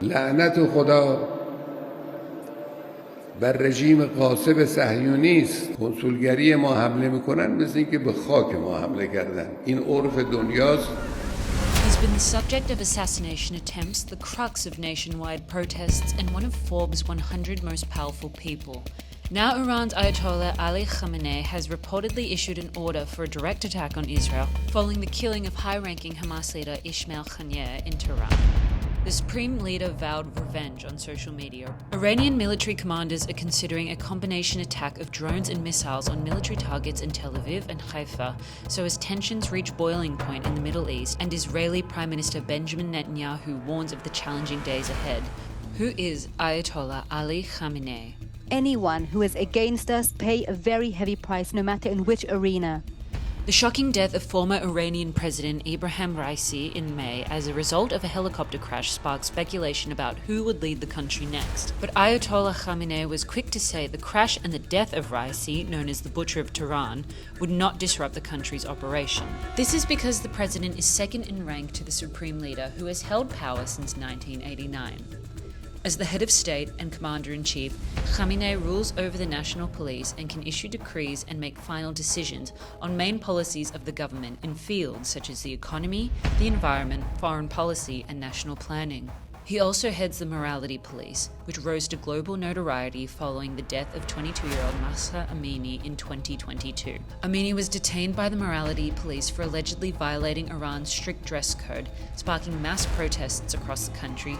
لعنت خدا بر رژیم غاصب صهیونیست. کنسولگری ما حمله میکنن مثل اینکه به خاک ما حمله کردن. این عرف دنیاست. He's been the subject of assassination attempts, the crux of nationwide protests, and one of Forbes' 100 most powerful people. Now Iran's Ayatollah Ali Khamenei has reportedly issued an order for a direct attack on Israel following the killing of high-ranking Hamas leader Ismail Haniyeh in Tehran. The supreme leader vowed revenge on social media. Iranian military commanders are considering a combination attack of drones and missiles on military targets in Tel Aviv and Haifa, so as tensions reach boiling point in the Middle East, and Israeli Prime Minister Benjamin Netanyahu warns of the challenging days ahead. Who is Ayatollah Ali Khamenei? Anyone who is against us pay a very heavy price, no matter in which arena. The shocking death of former Iranian President Ibrahim Raisi in May as a result of a helicopter crash sparked speculation about who would lead the country next. But Ayatollah Khamenei was quick to say the crash and the death of Raisi, known as the Butcher of Tehran, would not disrupt the country's operation. This is because the president is second in rank to the supreme leader, who has held power since 1989. As the head of state and commander-in-chief, Khamenei rules over the national police and can issue decrees and make final decisions on main policies of the government in fields such as the economy, the environment, foreign policy, and national planning. He also heads the morality police, which rose to global notoriety following the death of 22-year-old Mahsa Amini in 2022. Amini was detained by the morality police for allegedly violating Iran's strict dress code, sparking mass protests across the country.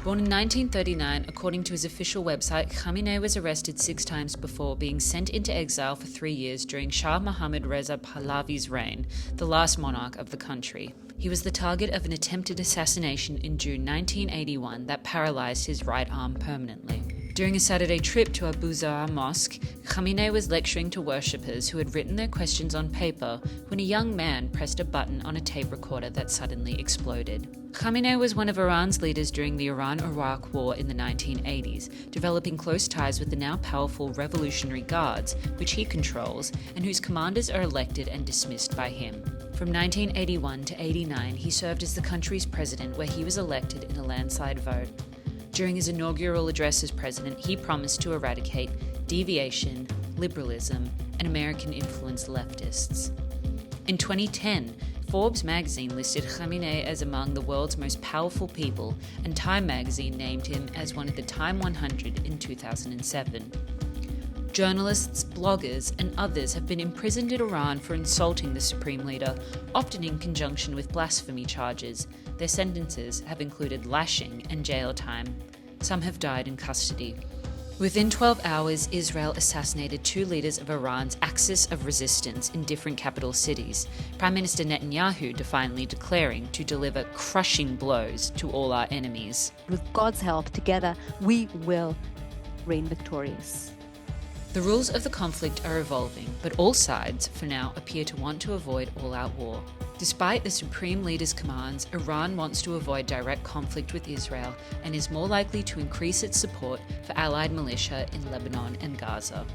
Born in 1939, according to his official website, Khamenei was arrested 6 times before being sent into exile for 3 years during Shah Mohammad Reza Pahlavi's reign, the last monarch of the country. He was the target of an attempted assassination in June 1981 that paralyzed his right arm permanently. During a Saturday trip to Abu Zahra Mosque, Khamenei was lecturing to worshippers who had written their questions on paper when a young man pressed a button on a tape recorder that suddenly exploded. Khamenei was one of Iran's leaders during the Iran-Iraq War in the 1980s, developing close ties with the now powerful Revolutionary Guards, which he controls, and whose commanders are elected and dismissed by him. From 1981 to 89, he served as the country's president, where he was elected in a landslide vote. During his inaugural address as president, he promised to eradicate deviation, liberalism, and American-influenced leftists. In 2010, Forbes magazine listed Khamenei as among the world's most powerful people, and Time magazine named him as one of the Time 100 in 2007. Journalists, bloggers, and others have been imprisoned in Iran for insulting the supreme leader, often in conjunction with blasphemy charges. Their sentences have included lashing and jail time. Some have died in custody. Within 12 hours, Israel assassinated 2 leaders of Iran's axis of resistance in different capital cities, Prime Minister Netanyahu defiantly declaring to deliver crushing blows to all our enemies. With God's help, together, we will reign victorious. The rules of the conflict are evolving, but all sides, for now, appear to want to avoid all-out war. Despite the supreme leader's commands, Iran wants to avoid direct conflict with Israel and is more likely to increase its support for allied militia in Lebanon and Gaza.